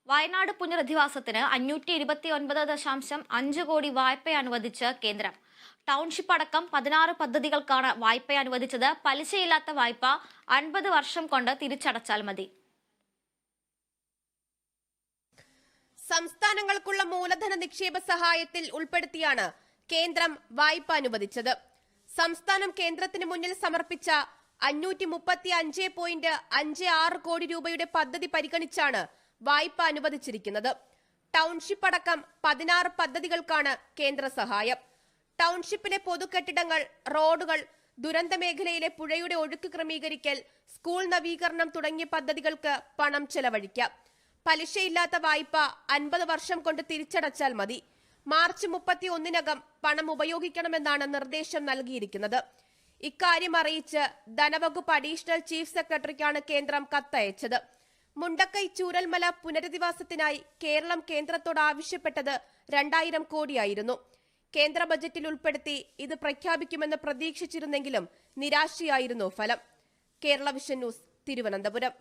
വയനാട് പുനരധിവാസത്തിന് 529.5 കോടി വായ്പ അനുവദിച്ച് കേന്ദ്രം. ടൗൺഷിപ്പ് അടക്കം 16 പദ്ധതികൾക്കാണ് വായ്പ അനുവദിച്ചത്. പലിശയില്ലാത്ത വായ്പ 50 വർഷം കൊണ്ട് തിരിച്ചടച്ചാൽ മതി. സംസ്ഥാനങ്ങൾക്കുള്ള മൂലധന നിക്ഷേപ സഹായത്തിൽ ഉൾപ്പെടുത്തിയാണ് കേന്ദ്രം വായ്പ അനുവദിച്ചത്. സംസ്ഥാനം കേന്ദ്രത്തിന് മുന്നിൽ സമർപ്പിച്ച 535.56 കോടി രൂപയുടെ പദ്ധതി പരിഗണിച്ചാണ് വായ്പ അനുവദിച്ചിരിക്കുന്നത്. ടൗൺഷിപ്പ് അടക്കം 16 പദ്ധതികൾക്കാണ് കേന്ദ്ര സഹായം. ടൗൺഷിപ്പിലെ പൊതുകെട്ടിടങ്ങൾ, റോഡുകൾ, ദുരന്ത മേഖലയിലെ പുഴയുടെ ഒഴുക്ക് ക്രമീകരിക്കൽ, സ്കൂൾ നവീകരണം തുടങ്ങിയ പദ്ധതികൾക്ക് പണം ചെലവഴിക്കാം. പലിശയില്ലാത്ത വായ്പ 50 വർഷം കൊണ്ട് തിരിച്ചടച്ചാൽ മതി. മാർച്ച് 31-നകം പണം ഉപയോഗിക്കണമെന്നാണ് നിർദ്ദേശം നൽകിയിരിക്കുന്നത്. ഇക്കാര്യം അറിയിച്ച് ധനവകുപ്പ് അഡീഷണൽ ചീഫ് സെക്രട്ടറിക്കാണ് കേന്ദ്രം കത്തയച്ചത്. മുണ്ടക്കൈ ചൂരൽമല പുനരധിവാസത്തിനായി കേരളം കേന്ദ്രത്തോട് ആവശ്യപ്പെട്ടത് 2000 കോടിയായിരുന്നു. കേന്ദ്ര ബജറ്റിൽ ഉൾപ്പെടുത്തി ഇത് പ്രഖ്യാപിക്കുമെന്ന് പ്രതീക്ഷിച്ചിരുന്നെങ്കിലും നിരാശയായിരുന്നു ഫലം. Kerala vision news, Thiruvananthapuram.